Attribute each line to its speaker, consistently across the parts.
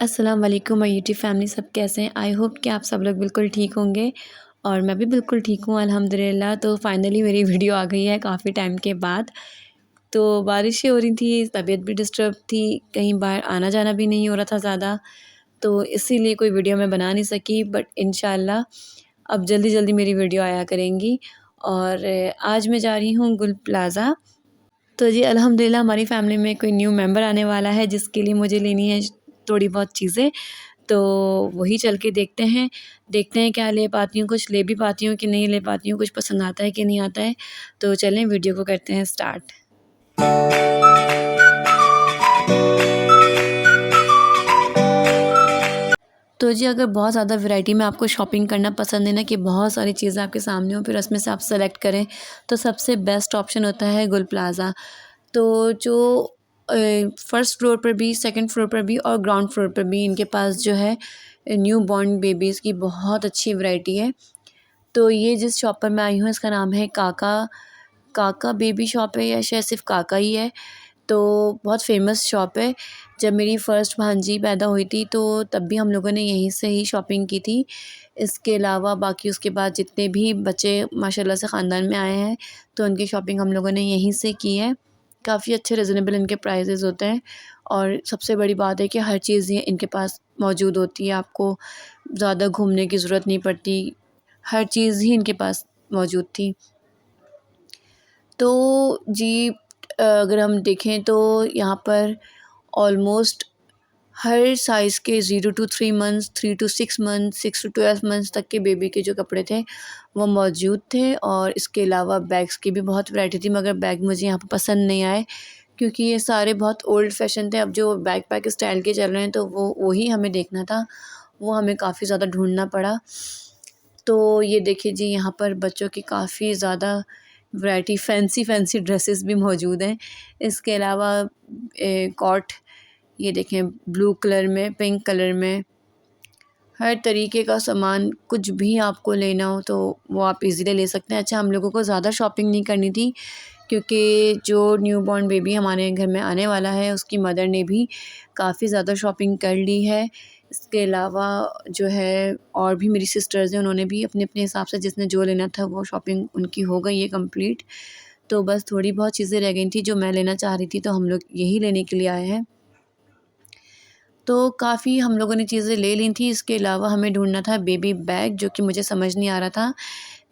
Speaker 1: अस्सलाम वालेकुम my YouTube family, सब कैसे हैं? आई होप कि आप सब लोग बिल्कुल ठीक होंगे और मैं भी बिल्कुल ठीक हूँ अल्हम्दुलिल्लाह। तो फाइनली मेरी वीडियो आ गई है काफ़ी टाइम के बाद। तो बारिशें हो रही थी, तबीयत भी डिस्टर्ब थी, कहीं बाहर आना जाना भी नहीं हो रहा था ज़्यादा, तो इसीलिए कोई वीडियो मैं बना नहीं सकी। बट इंशाल्लाह अब जल्दी-जल्दी मेरी वीडियो आया करेंगी। और आज मैं जा रही हूँ गुल प्लाज़ा। तो जी अल्हम्दुलिल्लाह हमारी फ़ैमिली में कोई न्यू मेंबर आने वाला है, जिसके लिए मुझे लेनी है थोड़ी बहुत चीज़ें। तो वही चल के देखते हैं क्या ले पाती हूँ, कुछ ले भी पाती हूँ कि नहीं ले पाती हूँ, कुछ पसंद आता है कि नहीं आता है। तो चलें वीडियो को करते हैं स्टार्ट। तो जी अगर बहुत ज़्यादा वैरायटी में आपको शॉपिंग करना पसंद है ना, कि बहुत सारी चीज़ें आपके सामने हो, फिर उसमें से आप सेलेक्ट करें, तो सबसे बेस्ट ऑप्शन होता है गुल प्लाज़ा। तो जो फर्स्ट फ्लोर पर भी, सेकंड फ्लोर पर भी और ग्राउंड फ्लोर पर भी इनके पास जो है न्यू बॉर्न बेबीज़ की बहुत अच्छी वैरायटी है। तो ये जिस शॉप पर मैं आई हूँ इसका नाम है काका काका बेबी शॉप है, या शायद सिर्फ़ काका ही है। तो बहुत फ़ेमस शॉप है। जब मेरी फ़र्स्ट भांजी पैदा हुई थी तो तब भी हम लोगों ने यहीं से ही शॉपिंग की थी। इसके अलावा बाकी उसके बाद जितने भी बच्चे माशाल्लाह से ख़ानदान में आए हैं, तो उनकी शॉपिंग हम लोगों ने यहीं से की है। काफ़ी अच्छे रीज़नेबल इनके प्राइसेस होते हैं और सबसे बड़ी बात है कि हर चीज़ ये इनके पास मौजूद होती है। आपको ज़्यादा घूमने की ज़रूरत नहीं पड़ती, हर चीज़ ही इनके पास मौजूद थी। तो जी अगर हम देखें तो यहाँ पर ऑलमोस्ट हर साइज़ के 0 to 3 months, 3 to 6 months, 6 to 12 months तक के बेबी के जो कपड़े थे वो मौजूद थे। और इसके अलावा बैग्स की भी बहुत वैरायटी थी, मगर बैग मुझे यहाँ पे पसंद नहीं आए, क्योंकि ये सारे बहुत ओल्ड फैशन थे। अब जो बैकपैक स्टाइल के चल रहे हैं तो वो वही हमें देखना था, वो हमें काफ़ी ज़्यादा ढूँढना पड़ा। तो ये देखिए जी, यहाँ पर बच्चों की काफ़ी ज़्यादा वैरायटी, फैंसी ड्रेसेस भी मौजूद हैं। इसके अलावा कॉट, ये देखें ब्लू कलर में, पिंक कलर में, हर तरीके का सामान, कुछ भी आपको लेना हो तो वो आप इज़िली ले सकते हैं। अच्छा, हम लोगों को ज़्यादा शॉपिंग नहीं करनी थी, क्योंकि जो न्यूबॉर्न बेबी हमारे घर में आने वाला है उसकी मदर ने भी काफ़ी ज़्यादा शॉपिंग कर ली है। इसके अलावा जो है और भी मेरी सिस्टर्स हैं, उन्होंने भी अपने-अपने हिसाब से जिसने जो लेना था वो शॉपिंग उनकी हो गई है कंप्लीट। तो बस थोड़ी बहुत चीज़ें रह गई थी जो मैं लेना चाह रही थी, तो हम लोग यही लेने के लिए आए हैं। तो काफ़ी हम लोगों ने चीज़ें ले ली थी। इसके अलावा हमें ढूँढना था बेबी बैग, जो कि मुझे समझ नहीं आ रहा था।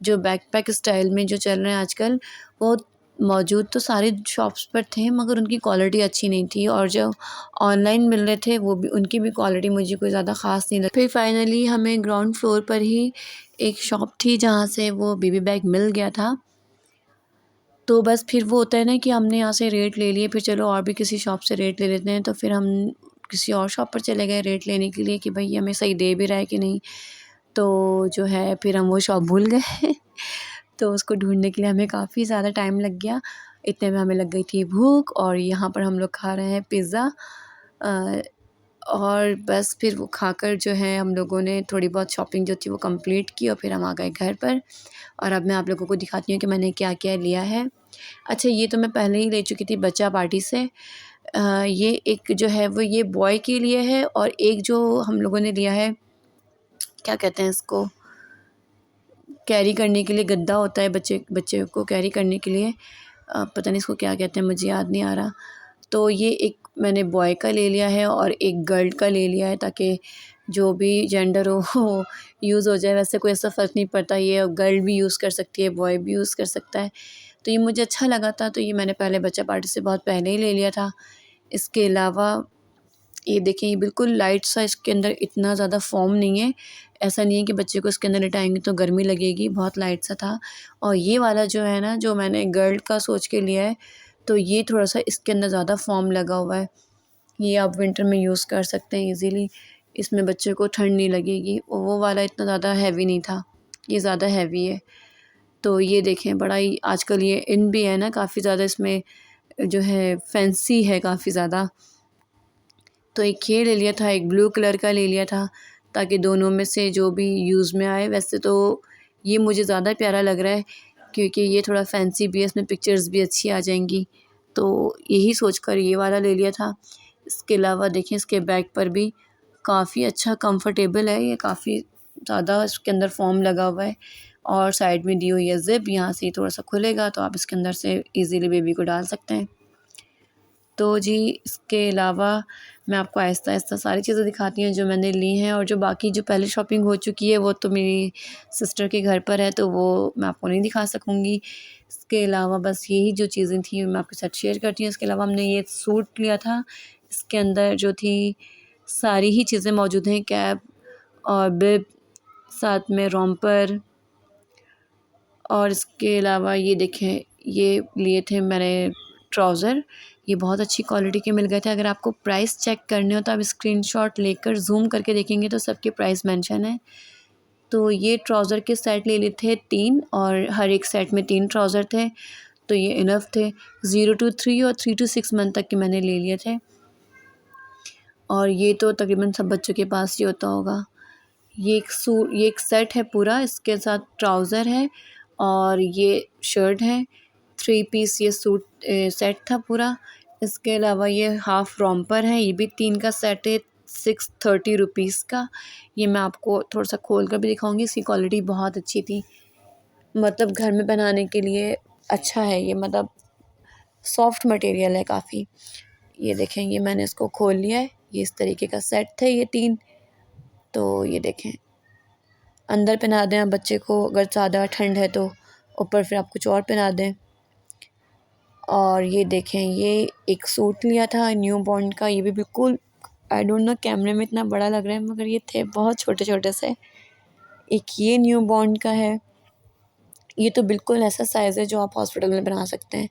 Speaker 1: जो बैकपैक स्टाइल में जो चल रहे हैं आजकल, वो मौजूद तो सारी शॉप्स पर थे, मगर उनकी क्वालिटी अच्छी नहीं थी, और जो ऑनलाइन मिल रहे थे वो भी, उनकी भी क्वालिटी मुझे कोई ज़्यादा ख़ास नहीं लगी। फिर फाइनली हमें ग्राउंड फ्लोर पर ही एक शॉप थी जहाँ से वो बेबी बैग मिल गया था। तो बस फिर वो होता है ना कि हमने यहाँ से रेट ले लिए, फिर चलो और भी किसी शॉप से रेट ले लेते हैं, तो फिर हम किसी और शॉप पर चले गए रेट लेने के लिए कि भाई हमें सही दे भी रहा है कि नहीं। तो जो है फिर हम वो शॉप भूल गए तो उसको ढूँढने के लिए हमें काफ़ी ज़्यादा टाइम लग गया। इतने में हमें लग गई थी भूख, और यहाँ पर हम लोग खा रहे हैं पिज़्ज़ा। अ, और बस फिर वो खाकर जो है हम लोगों ने थोड़ी बहुत शॉपिंग जो थी वो कंप्लीट की, और फिर हम आ गए घर पर। और अब मैं आप लोगों को दिखाती हूँ कि मैंने क्या-क्या लिया है। अच्छा, ये तो मैं पहले ही ले चुकी थी बच्चा पार्टी से। ये एक जो है वो ये बॉय के लिए है, और एक जो हम लोगों ने लिया है, क्या कहते हैं इसको, कैरी करने के लिए गद्दा होता है बच्चे बच्चे को कैरी करने के लिए। पता नहीं इसको क्या कहते हैं, मुझे याद नहीं आ रहा। तो ये एक मैंने बॉय का ले लिया है और एक गर्ल का ले लिया है, ताकि जो भी जेंडर हो वो यूज़ हो जाए। वैसे कोई ऐसा फ़र्क नहीं पड़ता, ये गर्ल भी यूज़ कर सकती है, बॉय भी यूज़ कर सकता है। तो ये मुझे अच्छा लगा था, तो ये मैंने पहले बच्चा पार्टी से बहुत पहले ही ले लिया था। इसके अलावा ये देखें, ये बिल्कुल लाइट सा, इसके अंदर इतना ज़्यादा फ़ोम नहीं है। ऐसा नहीं है कि बच्चे को इसके अंदर लेटाएँगे तो गर्मी लगेगी, बहुत लाइट सा था। और ये वाला जो है ना, जो मैंने गर्ल का सोच के लिया है, तो ये थोड़ा-सा इसके अंदर ज़्यादा फ़ोम लगा हुआ है। ये आप विंटर में यूज़ कर सकते हैं ईज़िली, इसमें बच्चे को ठंड नहीं लगेगी। और वो वाला इतना ज़्यादा हेवी नहीं था, ये ज़्यादा हेवी है। तो ये देखें, बड़ा ही आजकल ये इन भी है ना, काफ़ी ज़्यादा इसमें जो है फैंसी है काफ़ी ज़्यादा। तो एक ये ले लिया था, एक ब्लू कलर का ले लिया था, ताकि दोनों में से जो भी यूज़ में आए। वैसे तो ये मुझे ज़्यादा प्यारा लग रहा है, क्योंकि ये थोड़ा फैंसी भी है, इसमें पिक्चर्स भी अच्छी आ जाएंगी, तो यही सोचकर ये वाला ले लिया था। इसके अलावा देखें, इसके बैग पर भी काफ़ी अच्छा कंफर्टेबल है ये, काफ़ी ज़्यादा इसके अंदर फ़ोम लगा हुआ है और साइड में दी हुई है ज़िप, यहाँ से थोड़ा सा खुलेगा तो आप इसके अंदर से इजीली बेबी को डाल सकते हैं। तो जी इसके अलावा मैं आपको आहिस्ता-आहिस्ता सारी चीज़ें दिखाती हूँ जो मैंने ली हैं, और जो बाकी जो पहले शॉपिंग हो चुकी है वो तो मेरी सिस्टर के घर पर है, तो वो मैं आपको नहीं दिखा सकूँगी। इसके अलावा बस यही जो चीज़ें थी मैं आपके साथ शेयर करती हूँ। इसके अलावा हमने ये सूट लिया था, इसके अंदर जो थी सारी ही चीज़ें मौजूद हैं, कैप और बिब, साथ में रोम्पर, और इसके अलावा ये देखें ये लिए थे मैंने ट्राउज़र, ये बहुत अच्छी क्वालिटी के मिल गए थे। अगर आपको प्राइस चेक करने हो तो आप स्क्रीनशॉट लेकर ज़ूम करके देखेंगे तो सबके प्राइस मेंशन है। तो ये ट्राउज़र के सेट ले लिए थे 3, और हर एक सेट में 3 ट्राउज़र थे, तो ये इनफ थे। 0 to 3 और 3 to 6 मंथ तक के मैंने ले लिए थे, और ये तो तकरीबन सब बच्चों के पास ही होता होगा। ये एक सेट है पूरा, इसके साथ ट्राउज़र है और ये शर्ट है, 3 पीस ये सूट सेट था पूरा। इसके अलावा ये हाफ़ रोम्पर है, ये भी 3 का सेट है, 630 रुपीज़ का। ये मैं आपको थोड़ा-सा खोल कर भी दिखाऊँगी, इसकी क्वालिटी बहुत अच्छी थी। मतलब घर में पहनाने के लिए अच्छा है ये, मतलब सॉफ्ट मटेरियल है काफ़ी। ये देखें ये मैंने इसको खोल लिया है, ये इस तरीके का सेट थे ये 3। तो ये देखें, अंदर पहना दें आप बच्चे को अगर ज़्यादा ठंड है तो, ऊपर फिर आप कुछ और पहना दें। और ये देखें ये एक सूट लिया था न्यू बॉर्न का, ये भी बिल्कुल आई डोंट नो कैमरे में इतना बड़ा लग रहा है मगर ये थे बहुत छोटे-छोटे से। एक ये न्यू बॉर्न का है, ये तो बिल्कुल ऐसा साइज़ है जो आप हॉस्पिटल में बना सकते हैं।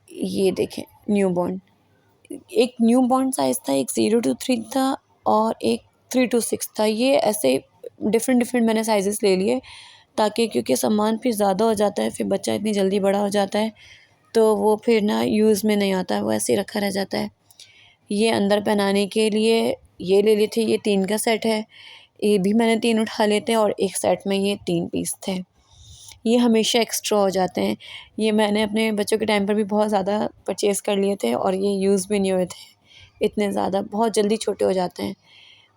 Speaker 1: ये देखें न्यू बॉर्न, एक न्यू बॉर्न साइज़ था, एक 0 to 3 था और एक 3 to 6 था। ये ऐसे डिफ़रेंट मैंने साइज़ेस ले लिए, ताकि क्योंकि सामान फिर ज़्यादा हो जाता है, फिर बच्चा इतनी जल्दी बड़ा हो जाता है तो वो फिर ना यूज़ में नहीं आता है, वो ऐसे ही रखा रह जाता है। ये अंदर पहनाने के लिए ये ले लिए थे, ये 3 का सेट है। ये भी मैंने 3 उठा लिए थे और एक सेट में ये 3 पीस थे। ये हमेशा एक्स्ट्रा हो जाते हैं। ये मैंने अपने बच्चों के टाइम पर भी बहुत ज़्यादा परचेज़ कर लिए थे और ये यूज़ भी नहीं हुए थे इतने ज़्यादा, बहुत जल्दी छोटे हो जाते हैं।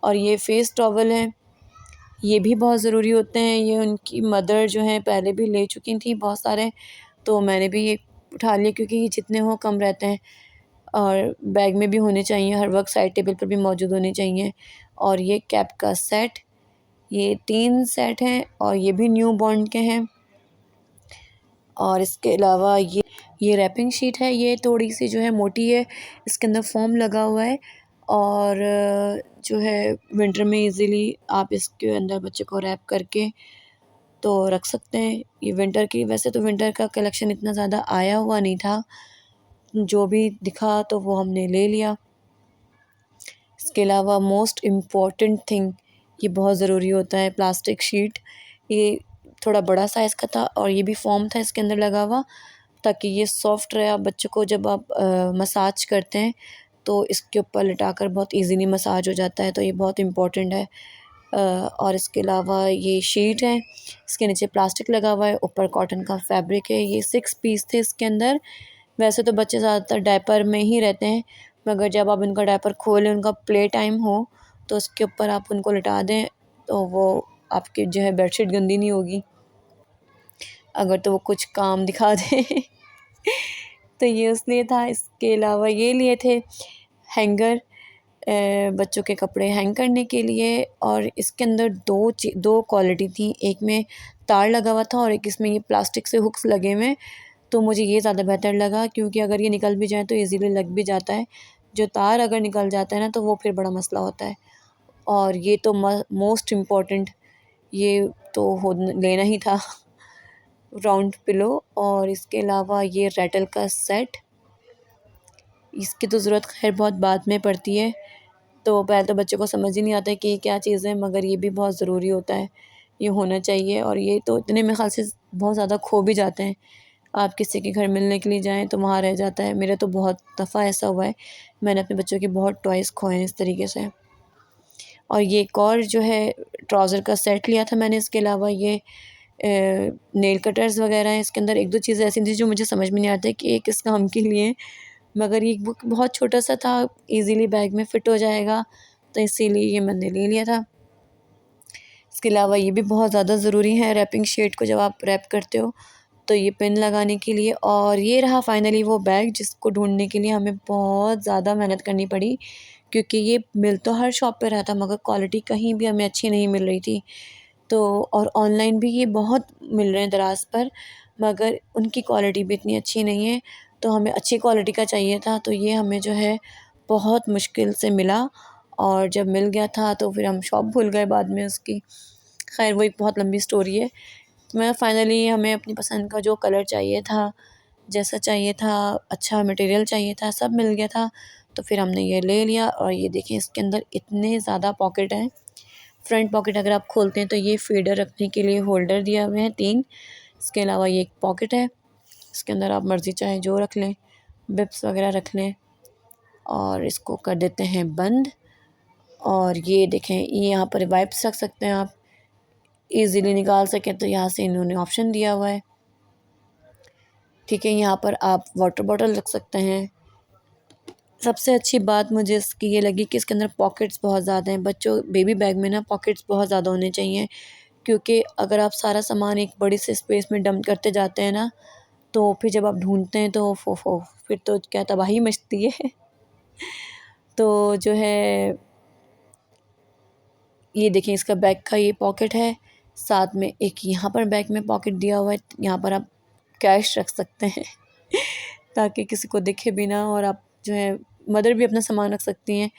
Speaker 1: और ये फेस टॉवल है, ये भी बहुत ज़रूरी होते हैं। ये उनकी मदर जो हैं पहले भी ले चुकी थी बहुत सारे, तो मैंने भी ये उठा लिए क्योंकि ये जितने हों कम रहते हैं, और बैग में भी होने चाहिए, हर वक्त साइड टेबल पर भी मौजूद होने चाहिए। और ये कैप का सेट, ये 3 सेट हैं और ये भी न्यू बॉर्न के हैं। और इसके अलावा ये रैपिंग शीट है, ये थोड़ी-सी जो है मोटी है, इसके अंदर फ़ोम लगा हुआ है, और जो है विंटर में इजीली आप इसके अंदर बच्चे को रैप करके तो रख सकते हैं। ये विंटर की, वैसे तो विंटर का कलेक्शन इतना ज़्यादा आया हुआ नहीं था, जो भी दिखा तो वो हमने ले लिया। इसके अलावा मोस्ट इम्पॉर्टेंट थिंग, ये बहुत ज़रूरी होता है, प्लास्टिक शीट। ये थोड़ा बड़ा साइज़ का था और ये भी फ़ोम था इसके अंदर लगा हुआ, ताकि ये सॉफ्ट रहे। आप बच्चों को जब आप मसाज करते हैं तो इसके ऊपर लिटाकर बहुत इजीली मसाज हो जाता है, तो ये बहुत इम्पोर्टेंट है। और इसके अलावा ये शीट है, इसके नीचे प्लास्टिक लगा हुआ है, ऊपर कॉटन का फैब्रिक है। ये 6 पीस थे इसके अंदर। वैसे तो बच्चे ज़्यादातर डायपर में ही रहते हैं, मगर जब आप उनका डायपर खोलें, उनका प्ले टाइम हो, तो उसके ऊपर आप उनको लिटा दें, तो वो आपकी जो है बेडशीट गंदी नहीं होगी, अगर तो वो कुछ काम दिखा दें। तो ये उसने था। इसके अलावा ये लिए थे हैंगर, बच्चों के कपड़े हैंग करने के लिए, और इसके अंदर 2 क्वालिटी थी, एक में तार लगा हुआ था और एक इसमें ये प्लास्टिक से हुक्स लगे हुए हैं। तो मुझे ये ज़्यादा बेहतर लगा, क्योंकि अगर ये निकल भी जाए तो ईज़िली लग भी जाता है। जो तार अगर निकल जाता है ना तो वो फिर बड़ा मसला होता है। और ये तो मोस्ट इम्पॉर्टेंट, ये तो हो लेना ही था, राउंड पिलो। और इसके अलावा ये रैटल का सेट, इसकी तो ज़रूरत खैर बहुत बाद में पड़ती है, तो पहले तो बच्चों को समझ ही नहीं आता है कि ये क्या चीज़ है, मगर ये भी बहुत ज़रूरी होता है, ये होना चाहिए। और ये तो इतने मेरे ख़्याल से बहुत ज़्यादा खो भी जाते हैं, आप किसी के घर मिलने के लिए जाएँ तो वहाँ रह जाता है। मेरा तो बहुत दफ़ा ऐसा हुआ है, मैंने अपने बच्चों के बहुत टॉयज़ खोए हैं इस तरीके से। और ये एक और जो है ट्राउज़र का सेट लिया था मैंने, इसके अलावा ये नेल कटर्स वग़ैरह हैं। इसके अंदर 1-2 चीज़ें ऐसी थी जो मुझे समझ में नहीं आता है कि ये किस काम के लिए हैं, मगर ये बुक बहुत छोटा-सा था, ईज़िली बैग में फ़िट हो जाएगा, तो इसीलिए ये मैंने ले लिया था। इसके अलावा ये भी बहुत ज़्यादा ज़रूरी है रैपिंग शीट को जब आप रैप करते हो तो ये पिन लगाने के लिए। और ये रहा फाइनली वो बैग जिसको ढूंढने के लिए हमें बहुत ज़्यादा मेहनत करनी पड़ी, क्योंकि ये मिल तो हर शॉप पे रहा था मगर क्वालिटी कहीं भी हमें अच्छी नहीं मिल रही थी। तो और ऑनलाइन भी ये बहुत मिल रहे हैं दराज़ पर, मगर उनकी क्वालिटी भी इतनी अच्छी नहीं है। तो हमें अच्छी क्वालिटी का चाहिए था, तो ये हमें जो है बहुत मुश्किल से मिला। और जब मिल गया था तो फिर हम शॉप भूल गए बाद में उसकी। खैर वो एक बहुत लंबी स्टोरी है। मैं फाइनली हमें अपनी पसंद का जो कलर चाहिए था, जैसा चाहिए था, अच्छा मटेरियल चाहिए था, सब मिल गया था। तो फिर हमने ये ले लिया। और ये देखें इसके अंदर इतने ज़्यादा पॉकेट हैं। फ्रंट पॉकेट अगर आप खोलते हैं तो ये फीडर रखने के लिए होल्डर दिया हुए हैं 3। इसके अलावा ये एक पॉकेट है, इसके अंदर आप मर्ज़ी चाहे जो रख लें, बिप्स वगैरह रख लें। और इसको कर देते हैं बंद। और ये देखें ये यहाँ पर वाइप्स रख सकते हैं आप, ईज़िली निकाल सकें तो यहाँ से इन्होंने ऑप्शन दिया हुआ है। ठीक है, यहाँ पर आप वाटर बॉटल रख सकते हैं। सबसे अच्छी बात मुझे इसकी ये लगी कि इसके अंदर पॉकेट्स बहुत ज़्यादा हैं। बच्चों बेबी बैग में ना पॉकेट्स बहुत ज़्यादा होने चाहिए, क्योंकि अगर आप सारा सामान एक बड़ी सी स्पेस में डंप करते जाते हैं ना, तो फिर जब आप ढूंढते हैं तो फिर तो क्या तबाही मचती है। तो जो है ये देखिए इसका बैक का ये पॉकेट है, साथ में एक यहाँ पर बैक में पॉकेट दिया हुआ है। यहाँ पर आप कैश रख सकते हैं ताकि किसी को दिखे भी ना, और आप जो है मदर भी अपना सामान रख सकती हैं।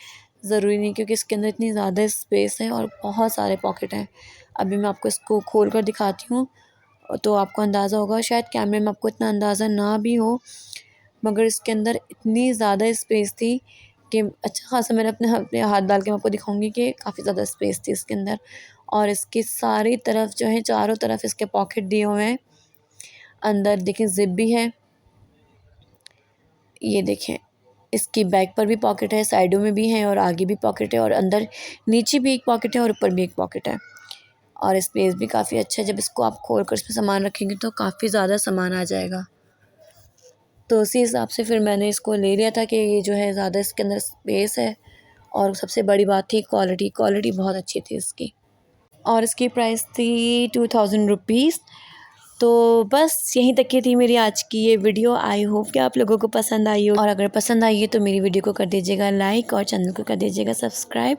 Speaker 1: ज़रूरी नहीं, क्योंकि इसके अंदर इतनी ज़्यादा स्पेस है और बहुत सारे पॉकेट हैं। अभी मैं आपको इसको खोल कर दिखाती हूँ तो आपको अंदाज़ा होगा। शायद कैमरे में आपको इतना अंदाज़ा ना भी हो, मगर इसके अंदर इतनी ज़्यादा स्पेस थी कि अच्छा ख़ासा मैंने अपने हाथ डाल के मैं आपको दिखाऊंगी कि काफ़ी ज़्यादा स्पेस थी इसके अंदर। और इसकी सारी तरफ जो है चारों तरफ इसके पॉकेट दिए हुए हैं। अंदर देखें ज़िप भी है, ये देखें इसकी बैक पर भी पॉकेट है, साइडों में भी है और आगे भी पॉकेट है, और अंदर नीचे भी एक पॉकेट है और ऊपर भी एक पॉकेट है। और स्पेस भी काफ़ी अच्छा है। जब इसको आप खोल कर इसमें सामान रखेंगे तो काफ़ी ज़्यादा सामान आ जाएगा। तो उसी हिसाब से फिर मैंने इसको ले लिया था कि ये जो है ज़्यादा इसके अंदर स्पेस है। और सबसे बड़ी बात थी क्वालिटी बहुत अच्छी थी इसकी। और इसकी प्राइस थी 2000 रुपीज़। तो बस यहीं तक की थी मेरी आज की ये वीडियो। आई होप कि आप लोगों को पसंद आई हो, और अगर पसंद आई है तो मेरी वीडियो को कर दीजिएगा लाइक और चैनल को कर दीजिएगा सब्सक्राइब।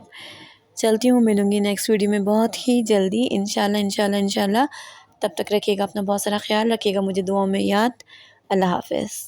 Speaker 1: चलती हूँ, मिलूँगी नेक्स्ट वीडियो में बहुत ही जल्दी इंशाल्लाह। तब तक रखिएगा अपना बहुत सारा ख्याल, रखिएगा मुझे दुआओं में याद। अल्लाह हाफ़िज़।